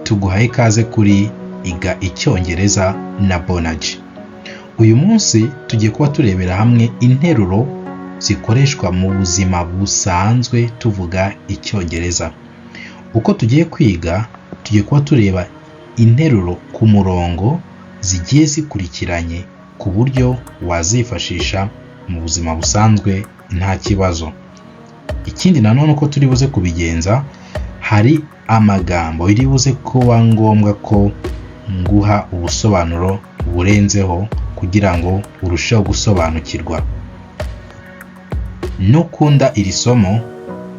tuguhaye ikaze kuri Iga Icyongereza na Bonaji. Uyu munsi tugiye kuba turebera hamwe interuro zikoreshwa mu buzima busanzwe tuvuga Icyongereza. Uko tugiye kwiga, tugiye kuba tureba interuro ku murongo zigiye zikurikiranye ku buryo wazifashisha mu buzima busanzwe nta kibazo. Ikindi nanone uko turi buze kubigenza, hari amagambo biri buze kuba ngombwa ko nguha ubusobanuro burenzeho kugira ngo urusheho gusobanukirwa. Nukunda iri somo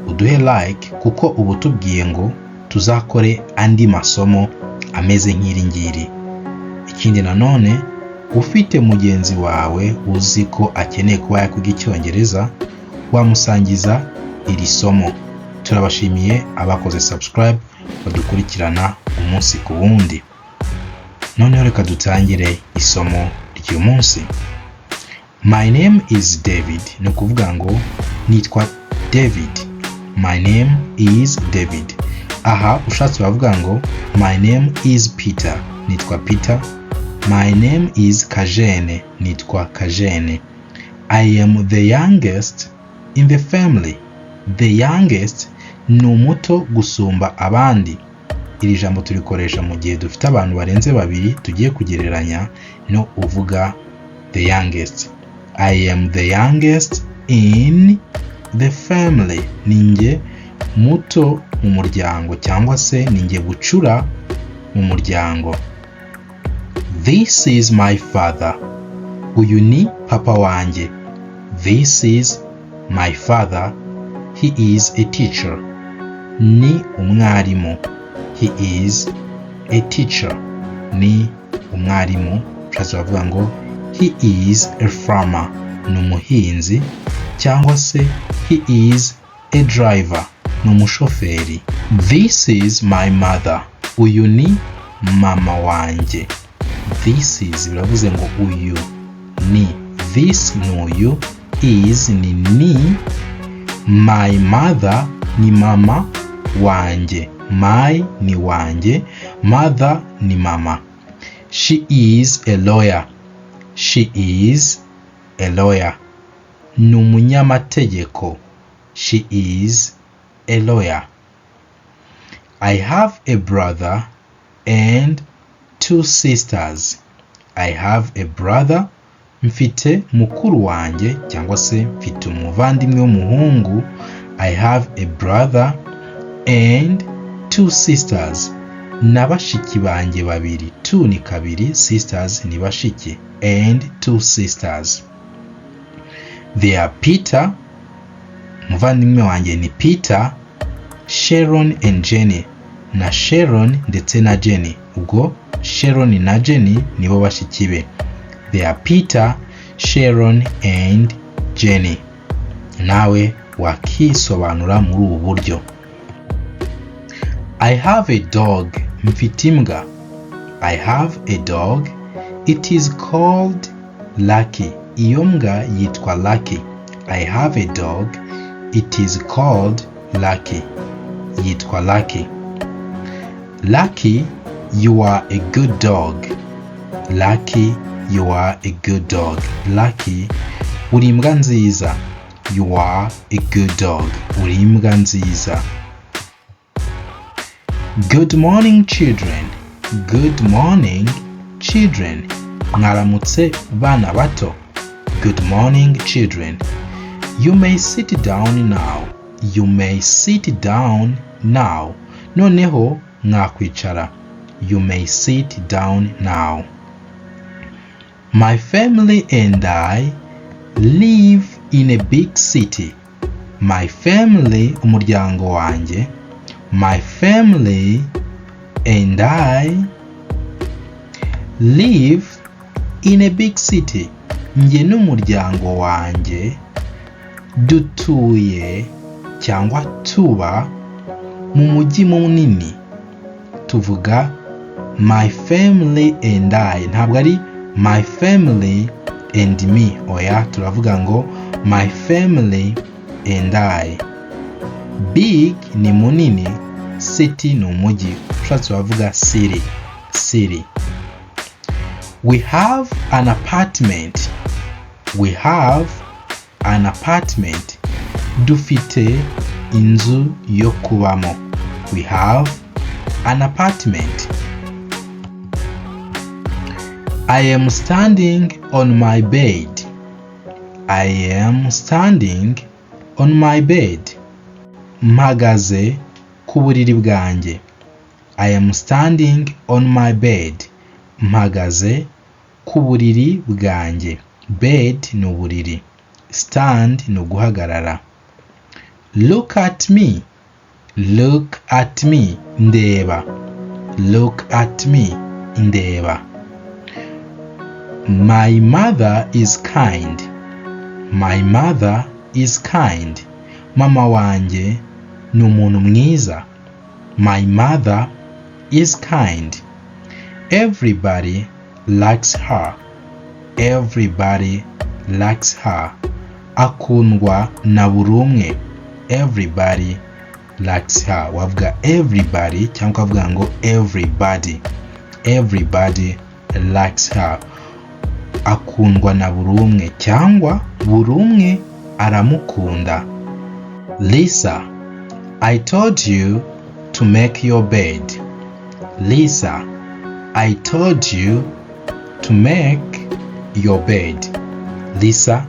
uduhe like kuko ubu tubwiye ngo tuzakore andi masomo ameze nk'iri ngiri. Ikindi nanone, ufite mugenzi wawe uzi ko akeneye kuba yakwiga Icyongereza, wamusangiza iri somo. Turabashimiye abakoze subscribe badukurikirana umunsi ku wundi. Noneho reka dutangire isomo ry'uyu munsi. My name is David. Ni ukuvuga ngo nitwa David. My name is David. Aha ushatse bavuga ngo my name is Peter. Nitwa Peter. My name is Kajene. Nitwa Kajene. I am the youngest in the family. The youngest ni umuto gusumba abandi. Iri jambo turikoresha mu gihe dufite abantu barenze babiri tugiye kugereranya no uvuga the youngest. I am the youngest in the family. Ninjye muto mu muryango cyangwa se ninjye bucura mu muryango. This is my father. Uyu ni papa wanjye. This is my father. He is a teacher. Ni umwarimu. He is a teacher. Ni umwarimu. Ushatse bavuga ngo he is a farmer. Ni umuhinzi. Cyangwa se he is a driver. Ni umushoferi. This is my mother. Uyu ni mama wanjye. This is biravuze ngo uyu ni. This ni uyu. Is ni. My mother ni mama wanjye. My ni wanjye. Mother ni mama. She is a lawyer. She is a lawyer. Ni umunyamategeko. She is a lawyer. I have a brother and 2 sisters. I have a brother. Mfite mukuru wanjye cyangwa se mfite umuvandimwe w'umuhungu. I have a brother and 2 sisters. Na bashiki banjye babiri. 2 ni kabiri, sisters ni bashiki. And 2 sisters. They are Peter. Muvandimwe wanjye ni Peter, Sharon and Jenny. Na Sharon ndetse na Jenny. Ubwo Sharon na Jenny nibo bashiki be. They are Peter, Sharon and Jenny. Nawe wakisobanura muri ubu buryo. I have a dog. Mfite imbwa. I have a dog. It is called Lucky. Iyo mbwa yitwa Lucky. I have a dog. It is called Lucky. Yitwa Lucky. Lucky, you are a good dog. Lucky, you are a good dog. Lucky, uri imbwa nziza. You are a good dog. Uri imbwa nziza. Good morning, children. Good morning, children. Mwaramutse bana bato. Good morning, children. You may sit down now. You may sit down now. Noneho mwakwicara. You may sit down now. My family and I live in a big city. My family, umuryango wanjye. My family and I live in a big city. Njye n'umuryango wanjye dutuye cyangwa tuba mu mujyi munini. Tuvuga my family and I. Ntabwo ari my family and me. Oya, turavuga ngo my family and I. Big ni munini, city ni umujyi. ushatse wavuga city. We have an apartment. We have an apartment. Dufite inzu yo kubamo. We have an apartment. I am standing on my bed. I am standing on my bed. Mpagaze ku buriri bwanjye. I am standing on my bed. Mpagaze ku buriri bwanjye. Bed ni uburiri. Stand ni uguhagarara. Look at me. Look at me. Ndeba. Look at me. Ndeba. My mother is kind. My mother is kind. Mama wanjye ni umuntu mwiza. My mother is kind. Everybody likes her. Everybody likes her. Akundwa na buri umwe. Everybody likes her. Wavuga everybody cyangwa wavuga ngo everybody. Everybody likes her. Akundwa na buri umwe cyangwa buri umwe aramukunda. Lisa, I told you to make your bed. Lisa, I told you to make your bed. Lisa,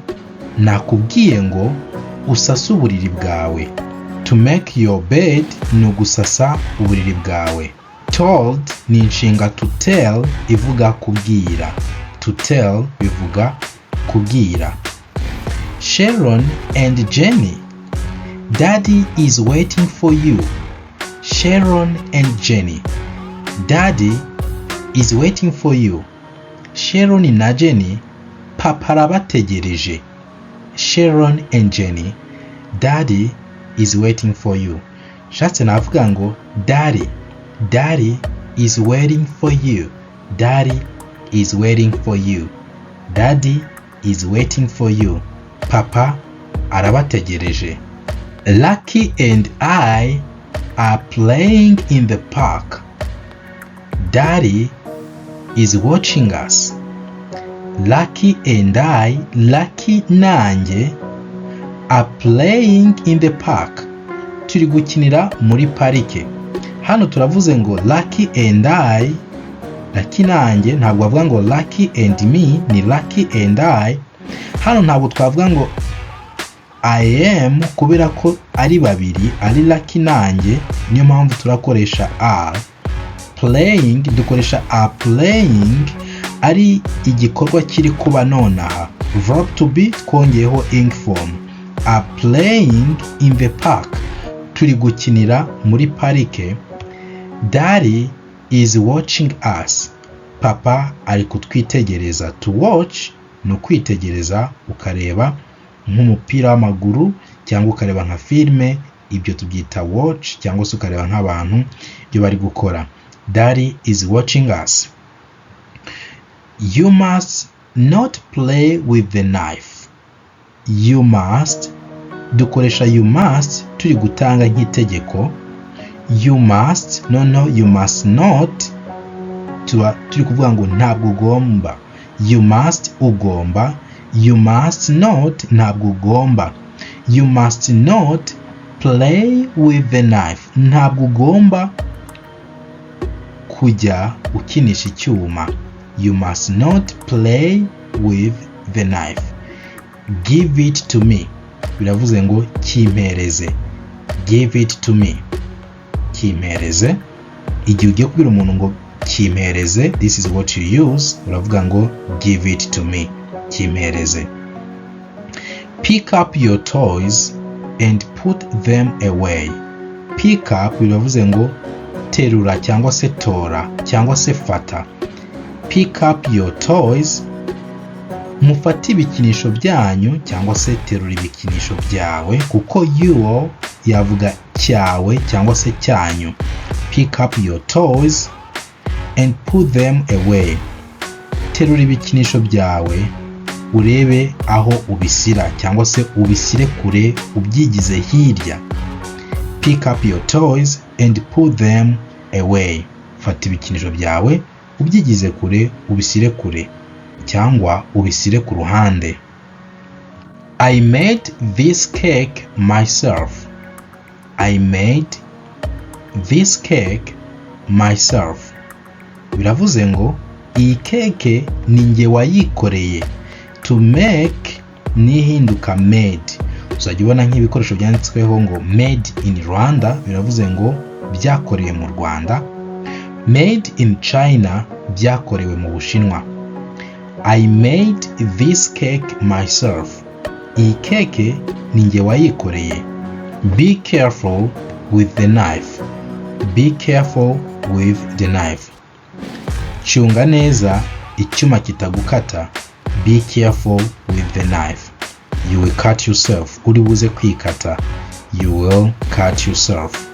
nakubwiye ngo usase uburiri bwawe. To make your bed ni ugusasa uburiri bwawe. Told ni inshinga to tell ivuga kubwira. To tell bivuga kubwira. Sharon and Jenny, Daddy is waiting for you. Sharon and Jenny, Daddy is waiting for you. Sharon na Jenny, Papa arabategereje. Sharon and Jenny, Daddy is waiting for you. Shatse navuga ngo Daddy is waiting for you. Daddy is waiting for you. Daddy is waiting for you. Papa arabategereje. Lucky and I are playing in the park. Daddy is watching us. Lucky and I, Lucky nanjye, are playing in the park. Turi gukinira muri parike. Hano turavuze ngo Lucky and I, Lucky nanjye, ntabwo bavuga ngo Lucky and me, ni Lucky and I. Hano ntabwo twavuga ngo I am kubera ko ari babiri, ari Lucky nanjye, niyo mpamvu turakoresha are. Playing dukoresha are playing ari igikorwa kiri kuba nonaha. Verb to be twongeyeho ing form. Are playing in the park. Turi gukinira muri parike. Daddy is watching us. Papa ari kutwitegereza. To watch no kwitegereza, ukareba nk'umupira w'amaguru cyangwa ukareba nka filme, ibyo tubyita watch, cyangwa se ukareba nk'abantu ibyo bari gukora. Daddy is watching us. You must not play with the knife. You must, dukoresha you must turi gutanga nk'itegeko. You must, you must not, turi kuvuga ngo ntabwo ugomba. You must ugomba. You must not ntabwo ugomba. You must not play with the knife. Ntabwo ugomba kujya ukinisha icyuma. You must not play with the knife. Give it to me. Biravuze ngo kimpereze. Give it to me. Kimpereze. Igihe ugiye kubwira umuntu ngo kimpereze, this is what you use. Uravuga ngo give it to me. Kimpereze. Pick up your toys and put them away. Pick up biravuze ngo terura cyangwa se tora cyangwa se fata. Pick up your toys, mufate ibikinisho byanyu cyangwa se terura ibikinisho byawe, kuko your yavuga cyawe cyangwa se cyanyu. Pick up your toys and put them away. Terura ibikinisho byawe urebe aho ubisira cyangwa se ubisire kure, ubyigize hirya. Pick up your toys and put them away. Fata ibikinisho byawe ubyigize kure, ubishyire kure cyangwa ubishyire ku ruhande. I made this cake myself. I made this cake myself. Biravuze ngo iyi keke ni njye wayikoreye. To make ni ihinduka made. Uzajya ubona nk'ibikoresho byanditsweho ngo made in Rwanda, biravuze ngo byakorewe mu Rwanda. Made in China, byakorewe mu Bushinwa. I made this cake myself. Iyi keke ni njye wayikoreye. Be careful with the knife. Be careful with the knife. Chunga neza icyuma kitagukata. Be careful with the knife. You will cut yourself. Uri buze kwikata. You will cut yourself.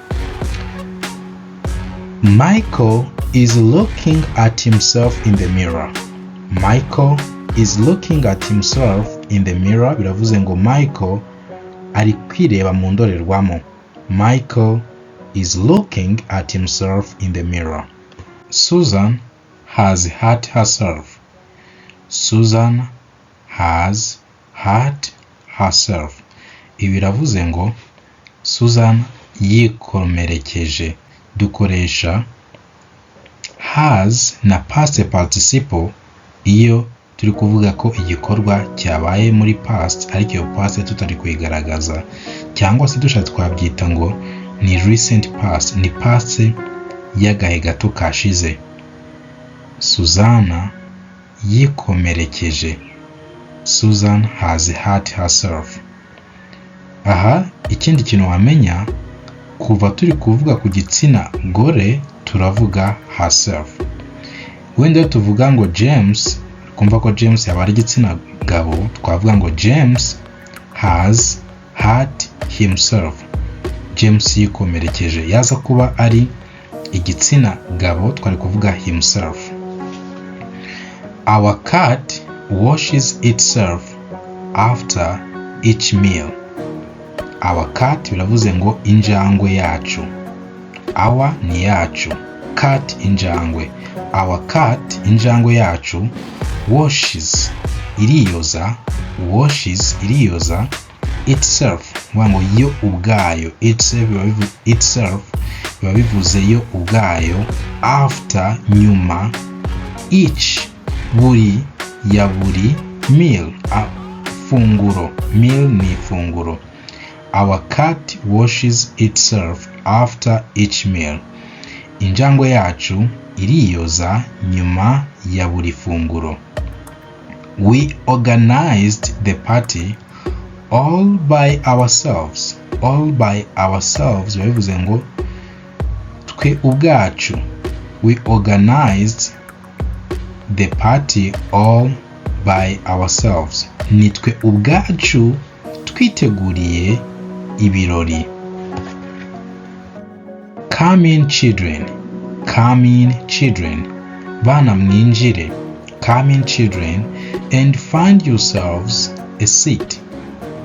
Michael is looking at himself in the mirror. Michael is looking at himself in the mirror. Biravuze ngo Michael ari kwireba mu ndorerwamo. Michael is looking at himself in the mirror. Susan has hurt herself. Susan has hurt herself. Ibi biravuze ngo Susan yikomerekeje. Dukoresha has na past participle iyo turi kuvuga ko igikorwa cyabaye muri past ariko iyo past tutari kuyigaragaza, cyangwa se dushatse twabyita ngo ni recent past, ni past y'agahe gato kashize. Susanna yikomerekeje. Susan has hurt herself. Aha ikindi kintu wamenya, kuva turi kuvuga ku gitsina gore turavuga herself. Wenda tuvuga ngo James, kumva ko James yaba ari igitsina gabo, twavuga ngo James has hurt himself. James yikomerekeje. Yaza kuba ari igitsina gabo twari kuvuga himself. Our cat washes itself after each meal. Our cat biravuze ngo injangwe yacu. Our ni yacu, cat injangwe. Our cat injangwe yacu washes iriyoza, washes iriyoza itself, ngo yo ubwayo, itself biba bivuze yo ubwayo, after nyuma, each buri ya buri meal, funguro, meal ni funguro. Our cat washes itself after each meal. Injangwe yacu iriyoza nyuma ya buri funguro. We organized the party all by ourselves. All by ourselves bivuze ngo twe ubwacu. We organized the party all by ourselves. Nitwe ubwacu twiteguriye ibirori. Come in children. Come in children. Bana mwinjire. Come in children and find yourselves a seat.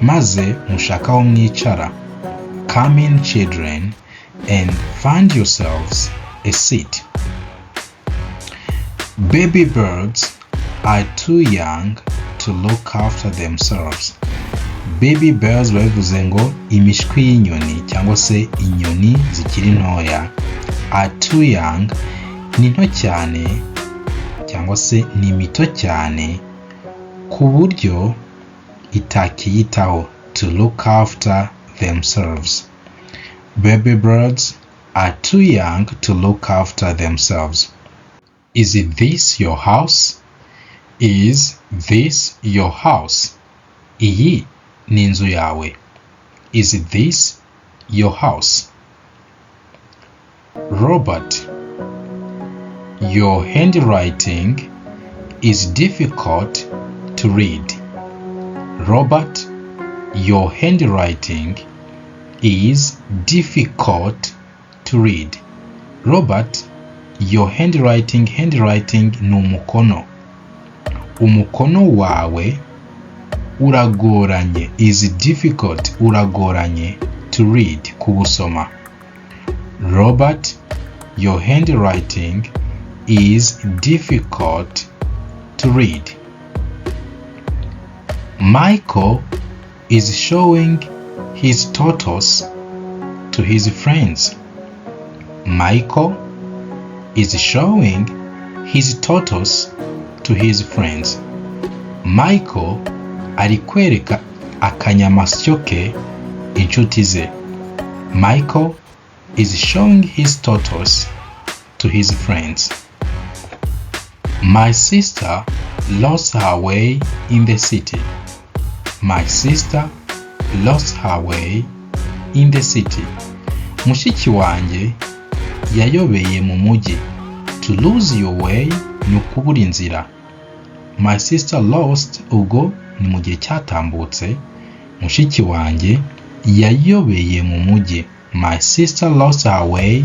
Maze mushakaho mwicara. Come in children and find yourselves a seat. Baby birds are too young to look after themselves. Baby birds bavuze ngo imishwi y'inyoni cyangwa se inyoni zikiri ntoya, are too young ni nto cyane cyangwa se ni mito cyane ku buryo itakiyitaho, to look after themselves. Baby birds are too young to look after themselves. Is this your house? Is this your house? Iyi ni inzu yawe. Is this your house? Robert, your handwriting is difficult to read. Robert, your handwriting is difficult to read. Robert, your handwriting ni umukono. Umukono wawe uragoranye, is difficult, uragoranye to read, kuwusoma. Robert, your handwriting is difficult to read. Michael is showing his totals to his friends. Michael is showing his totals to his friends. Michael ari kwereka akanyamasyo ke inshuti ze. Michael is showing his totals to his friends. My sister lost her way in the city. My sister lost her way in the city. Mushiki wanjye yayobeye mu mujyi. To lose your way ni ukubura inzira. My sister lost ubwo ni mu gihe cyatambutse. Mushiki wanjye yayobeye mu mujyi. My sister lost her way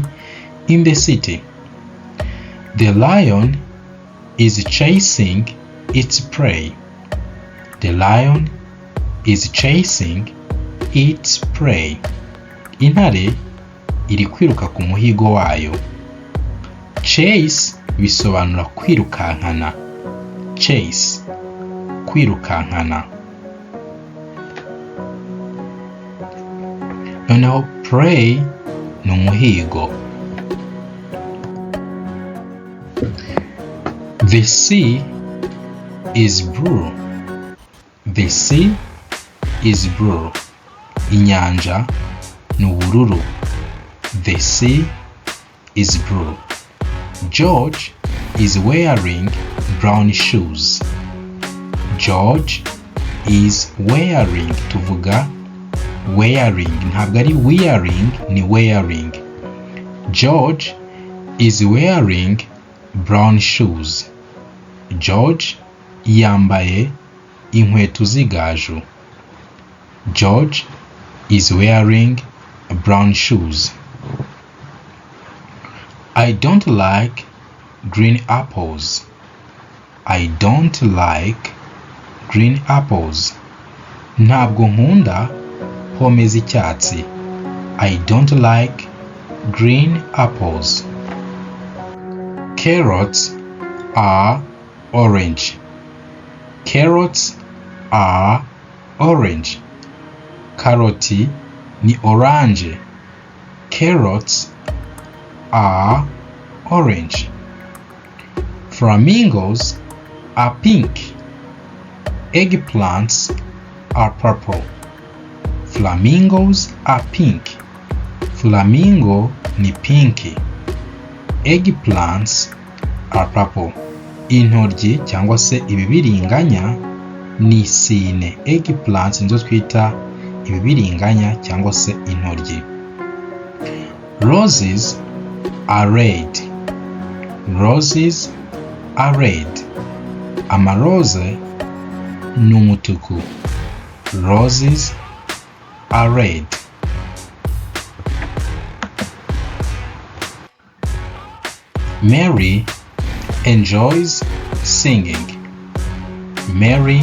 in the city. The lion is chasing its prey. The lion is chasing its prey. Intare iri kwiruka ku muhigo wayo. Chase bisobanura kwirukankana. Chase, kwirukankana. Noneho prey ni umuhigo. The sea is blue. The sea is blue. Inyanja ni ubururu. The sea is blue. George is wearing brown shoes. George is wearing. Tuvuga wearing. Ntabwo ari wearing, ni wearing. George is wearing brown shoes. George yambaye inkweto z'igaju. George is wearing brown shoes. I don't like green apples. I don't like green apples. Ntabwo nkunda pome z'icyatsi. I don't like green apples. Carrots are orange. Carrots are orange. Karoti ni orange. Carrots are orange. Flamingos are pink. Eggplants are purple. Flamingos are pink. Flamingo ni pinki. Eggplants are purple. Intoryi cyangwa se ibibiringanya ni sine. Eggplants nizo twita ibibiringanya cyangwa se intoryi. Roses are red. Roses are red. Amarose ni umutuku. Roses are red. Mary enjoys singing. Mary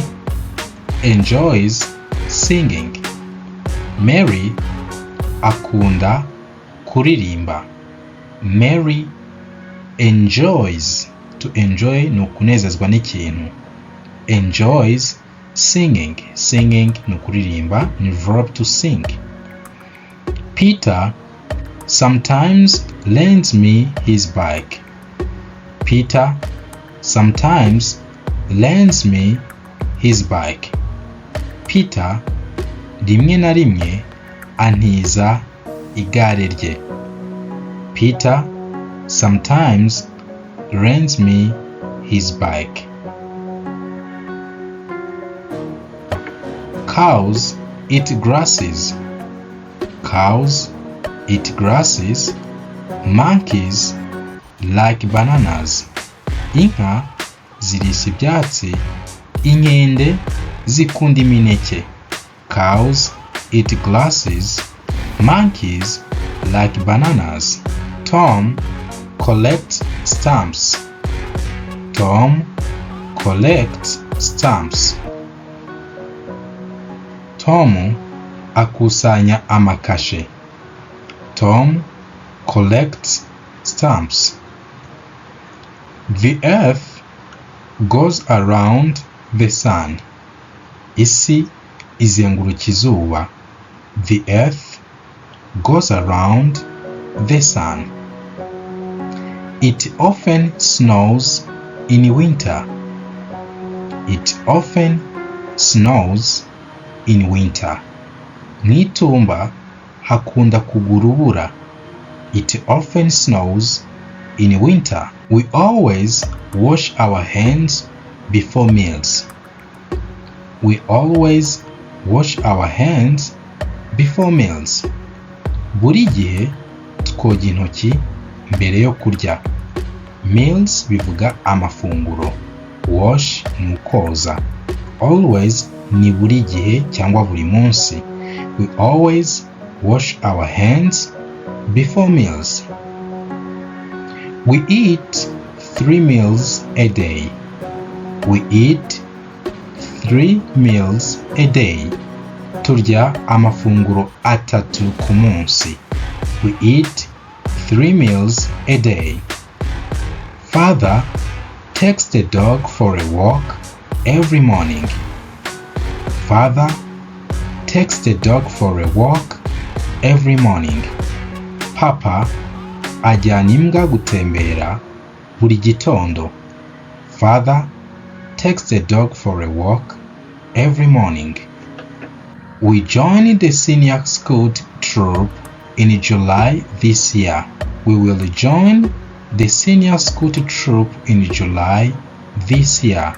enjoys singing. Mary akunda kuririmba. Mary enjoys. To enjoy ni ukunezezwa n'ikintu. Enjoys singing. Singing ni ukuririmba, ni verb to sing. Peter sometimes lends me his bike. Peter sometimes lends me his bike. Peter rimwe na rimwe antiza igare rye. Peter sometimes lends me his bike. Cows eat grasses. Cows eat grasses. Monkeys like bananas. Inka zirisha ibyatsi. Inkende zikunda imineke. Cows eat grasses. Monkeys like bananas. Tom collects stamps. Tom collects stamps. Tom akusanya amakashe. Tom collects stamps. The earth goes around the sun. Isi izenguruka izuba. The earth goes around the sun. It often snows in winter. It often snows in winter. Mwitumba hakunda kugwa urubura. It often snows in winter. We always wash our hands before meals. We always wash our hands before meals. Buri gihe twoga intoki mbere yo kurya. Meals bivuga amafunguro. Wash ni ukoza. Always ni buri gihe cyangwa buri munsi. We always wash our hands before meals. We eat 3 meals a day. We eat 3 meals a day. Turya amafunguro atatu ku munsi. We eat 3 meals a day. Father takes the dog for a walk every morning. Father takes the dog for a walk every morning. Papa ajyana imbwa gutembera buri gitondo. Father takes the dog for a walk every morning. We joined the senior scout troop in July this year. We will join the senior scout troop in July this year.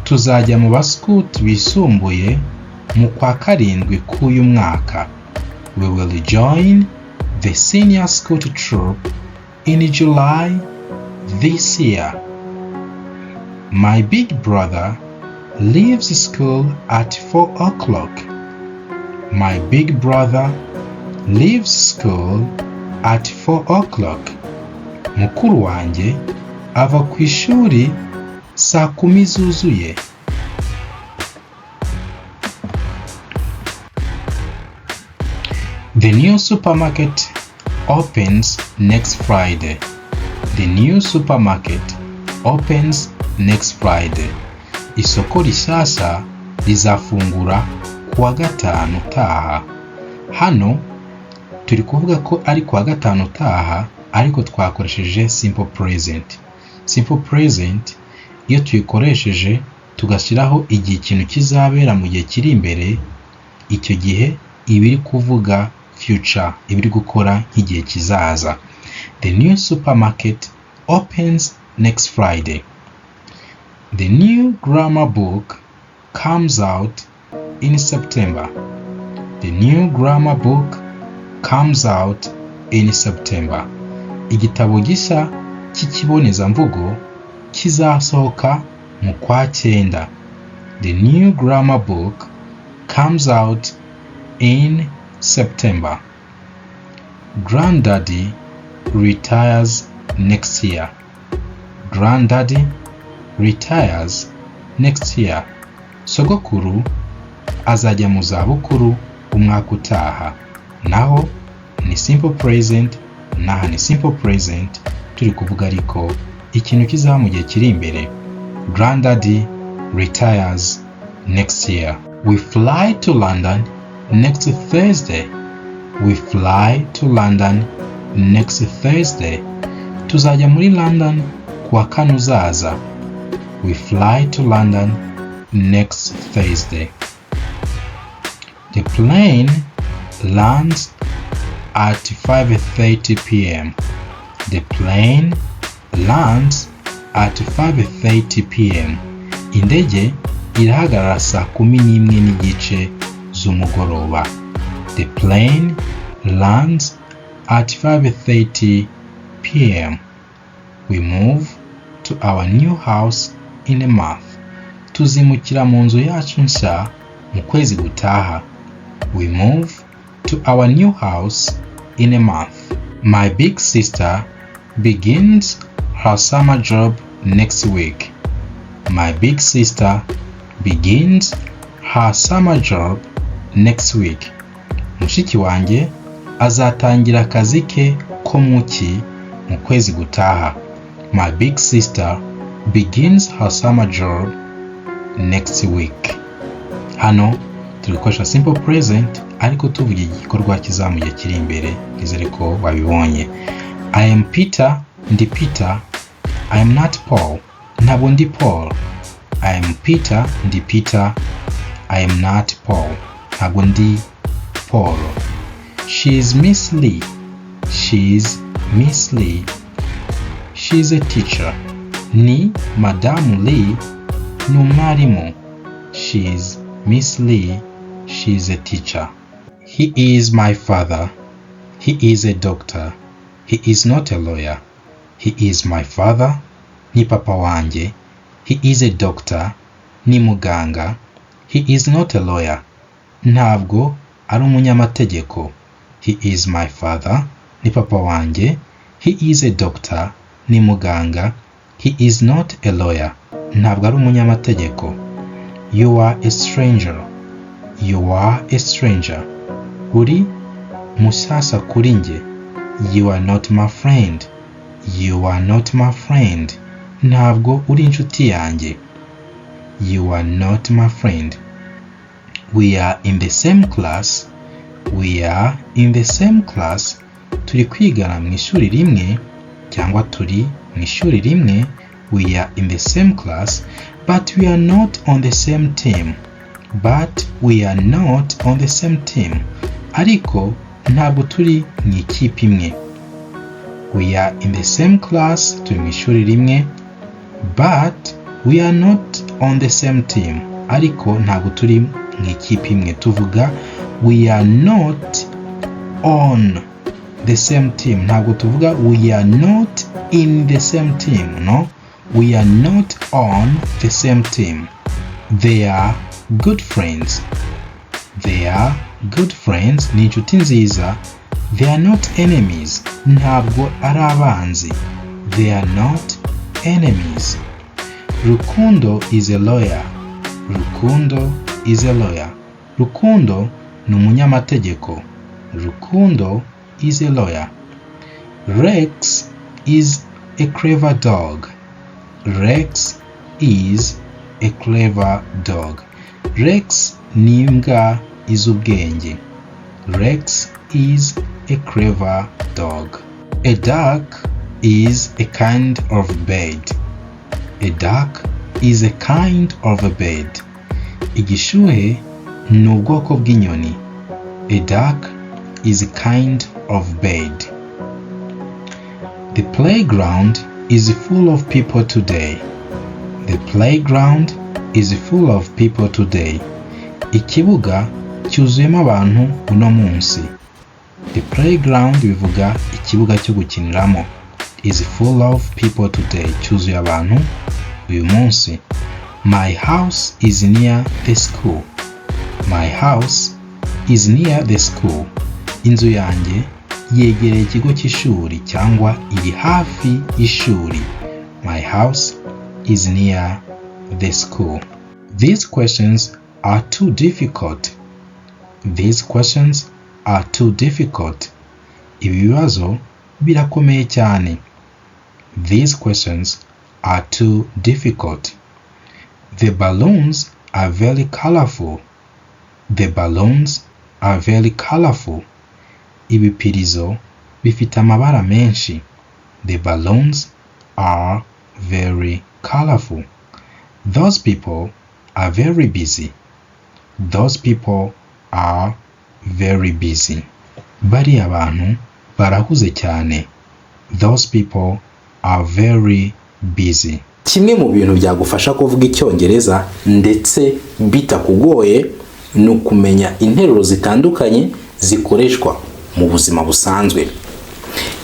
Tuzajya mu bascout bisumbuye mu kwa karindwi k'uyu mwaka. We will join the senior scout troop in July this year. My big brother leaves school at 4 o'clock. My big brother leaves school at 4 o'clock. Mukuru wanjye ava ku ishuri saa 10 zuzuye. The new supermarket opens next Friday. The new supermarket opens next Friday. Isoko rishasha rizafungura kuwa gatanu utaha. Hano turi kuvuga ko ari kuwa gatanu utaha, ariko twakoresheje simple present. Simple present iyo tuyikoresheje tugashyiraho igihe ikintu kizabera mu gihe kiri imbere, icyo gihe ibiri kuvuga future, ibiri gukora nk'igihe kizaza. The new supermarket opens next Friday. The new grammar book comes out in September. The new grammar book comes out in September. Igitabo gishya cy'ikibonezamvugo kizasohoka mu kwa 9. The new grammar book comes out in September. Granddaddy retires next year. Granddaddy retires next year. Sogokuru azajya mu zabukuru umwaka utaha. Naho ni simple present, naha ni simple present, turi kuvuga ariko ikintu kizaba mu gihe kiri imbere. Granddaddy retires next year. We fly to London next Thursday. We fly to London next Thursday. Tuzajya muri London kuwa 4 uzaza. We fly to London next Thursday. The plane lands at 5:30 p.m. The plane lands at 5:30 p.m. Indege irahagarara saa 11:15 z'umugoroba. The plane lands at 5:30 p.m. We move to our new house in a month. Tuzimukira mu nzu yacu nshya mu kwezi gutaha. We move to our new house in a month. My big sister begins her summer job next week. My big sister begins her summer job next week. Mushiki wanjye azatangira akazi ke ko muki mu kwezi gutaha. My big sister begins her summer job next week. Hano turi gukoresha simple present ariko tuvuga igikorwa kizamuye kiri imbere, nizere ko wabibonye. I am Peter, ndi Peter. I am not Paul, ntabwo ndi Paul. I am Peter, ndi Peter. I am not Paul, ntabwo ndi Paul. She is Miss Lee. She is Miss Lee. She is a teacher. Ni Madame Lee, ni umwarimu. She is Miss Lee. She is a teacher. He is my father. He is a doctor. He is not a lawyer. He is my father. Ni papa wanjye. He is a doctor. Ni muganga. He is not a lawyer. Ntabwo ari umunyamategeko. He is my father. Ni papa wanjye. He is a doctor. Ni muganga. He is not a lawyer. Ntabwo ari umunyamategeko. You are a stranger. You are a stranger. Uri musasa kuri njye. You are not my friend. You are not my friend. Ntabwo uri inshuti yanjye. You are not my friend. We are in the same class. We are in the same class. Turi kwigana mu ishuri rimwe cyangwa turi mu ishuri rimwe. We are in the same class, but we are not on the same team. But we are not on the same team. Ariko ntabwo turi mu ikipe imwe. We are in the same class, turi mu ishuri rimwe, but we are not on the same team. Ariko ntabwo turi mu ikipe imwe. Tuvuga we are not on the same team. Ntabwo tuvuga we are not in the same team. No, we are not on the same team. They are good friends. They are good friends. Ni inshuti nziza. They are not enemies. Ntabwo ari abanzi. They are not enemies. Rukundo is a lawyer. Rukundo is a lawyer. Rukundo ni umunyamategeko. Rukundo is a lawyer. Rex is a clever dog. Rex is a clever dog. Rex ni imbwa iz'ubwenge. Rex is a clever dog. A duck is a kind of bird. A duck is a kind of a bird. Igishuhe ni ubwoko bw'inyoni. A duck is a kind of bird. The playground is full of people today. The playground is full of people today. Ikibuga cyuzuyemo abantu uno munsi. The playground bivuga ikibuga cyo gukiniramo. Is full of people today. Cyuzuye abantu uyu munsi. My house is near the school. My house is near the school. Inzu yanjye yegereye ikigo cy'ishuri cyangwa iri hafi y'ishuri. My house is near the school. These questions are too difficult. These questions are too difficult. Ibi bibazo birakomeye cyane. These questions are too difficult. The balloons are very colorful. The balloons are very colorful. Ibipirizo bifite amabara menshi. The balloons are very colorful. Those people are very busy. Those people are very busy. Bari abantu barahuze cyane. Those people are very busy. Kimwe mu bintu byagufasha kuvuga icyongereza ndetse bitakugoye ni ukumenya interuro zitandukanye zikoreshwa mu buzima busanzwe.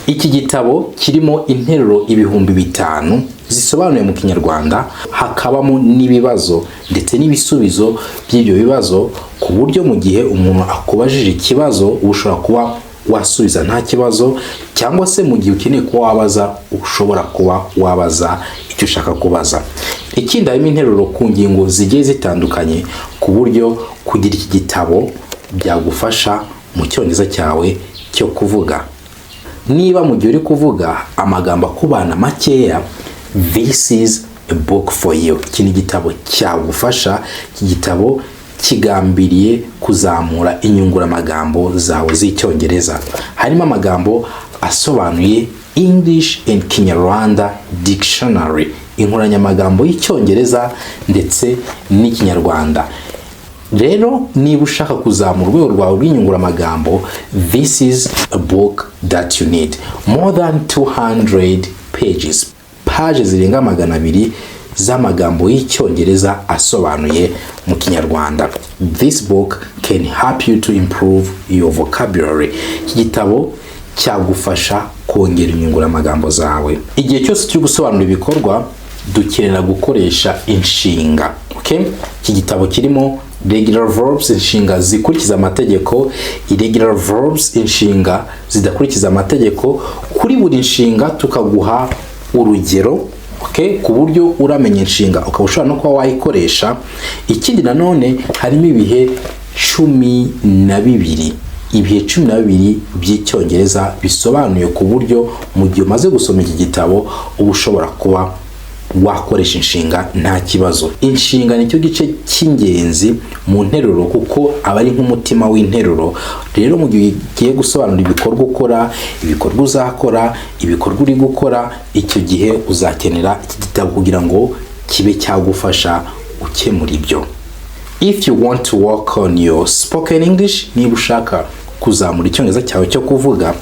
Iki gitabo kirimo interuro 5,000 zisobanuye mu Kinyarwanda, hakabamo n'ibibazo ndetse n'ibisubizo by'ibyo bibazo, ku buryo mu gihe umuntu akubajije ikibazo ushobora kuba wasubiza nta kibazo, cyangwa se mu gihe ukeneye kuba wabaza ushobora kuba wabaza icyo ushaka kubaza. Ikindi harimo interuro ku ngingo zigiye zitandukanye, ku buryo kugira iki gitabo byagufasha mu cyongereza cyawe cyo kuvuga. niba mu gihe uri kuvuga amagambo akubana makeya, this is a book for you. Iki ni igitabo cyagufasha. Iki gitabo kigambiriye kuzamura inyunguramagambo zawe z'icyongereza. Harimo amagambo asobanuye English and Kinyarwanda Dictionary, inkoranyamagambo y'icyongereza ndetse n'ikinyarwanda. Rero niba ushaka kuzamura urwego rwawe rw'inyunguramagambo, this is a book that you need. More than 200 pages. Pages zirenga 200 z'amagambo y'icyongereza asobanuye mu kinyarwanda. This book can help you to improve your vocabulary. Iki gitabo cyagufasha kongera inyunguramagambo zawe. Igihe cyose turi gusobanura ibikorwa, dukenera gukoresha inshinga. Okay? Iki gitabo kirimo regular verbs, inshinga zikurikiza amategeko, irregular verbs, inshinga zidakurikiza amategeko. Kuri buri nshinga tukaguha urugero, okay, ku buryo uramenya inshinga ukaba ushobora no kuba wayikoresha. Ikindi nanone harimo ibihe 12, ibihe 12 by'icyongereza bisobanuye ku buryo mu gihe umaze gusoma iki gitabo uba ushobora kuba wakoresha inshinga nta kibazo. Inshinga nicyo gice cy'ingenzi mu nteruro kuko aba ari nk'umutima w'interuro. Rero mu gihe ugiye gusobanura ibikorwa ukora, ibikorwa uzakora, ibikorwa uri gukora, icyo gihe uzakenera iki gitabo kugira ngo kibe cyagufasha ukemura ibyo. If you want to work on your spoken English, niba ushaka kuzamura icyongereza cyawe cyo kuvuga,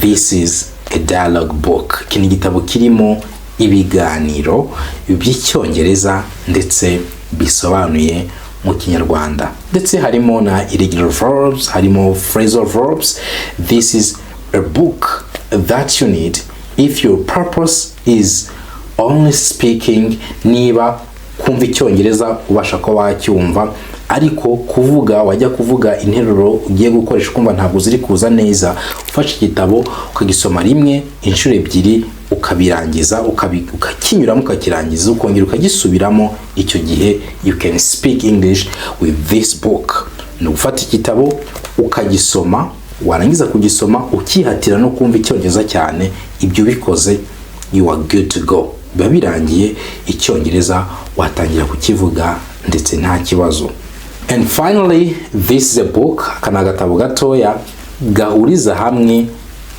this is a dialogue book. Iki ni igitabo kirimo ibiganiro by'icyongereza ndetse bisobanuye mu kinyarwanda. Ndetse harimo na irregular verbs, harimo phrasal verbs. This is a book that you need if your purpose is only speaking. Niba kumva icyongereza ubasha ko wacyumva, ariko kuvuga wajya kuvuga interuro ugiye gukoresha kumva ntabwo ziri kuza neza, ufashe igitabo ukagisoma rimwe, inshuro ebyiri, ukabirangiza, ukakinyuramo, ukakirangiza, ukongera ukagisubiramo. Icyo gihe you can speak English with this book. Ni ugufata igitabo ukagisoma, warangiza kugisoma ukihatira no kumva icyongereza cyane. Ibyo bikoze, you are good to go. Biba birangiye, icyongereza watangira kukivuga ndetse nta kibazo. And finally, this is a book, kana gatabo gatoya gahuriza hamwe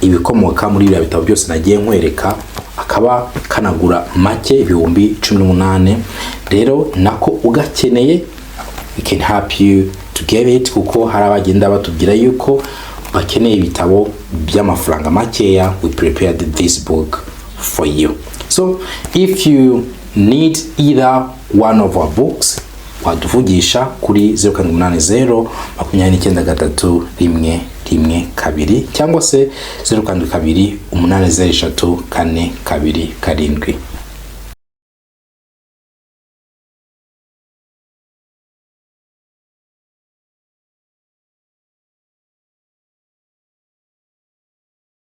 ibikomoka muri bya bitabo byose nagiye nkwereka, akaba kanagura make ibihumbi 18. Rero nako ugakeneye, we can help you to get it, kuko hari abagenda batubwira yuko bakeneye ibitabo by'amafaranga makeya. We prepared this book for you. So if you need either one of our books, waduvugisha kuri 080 29 112 cyangwa se 082 803 427.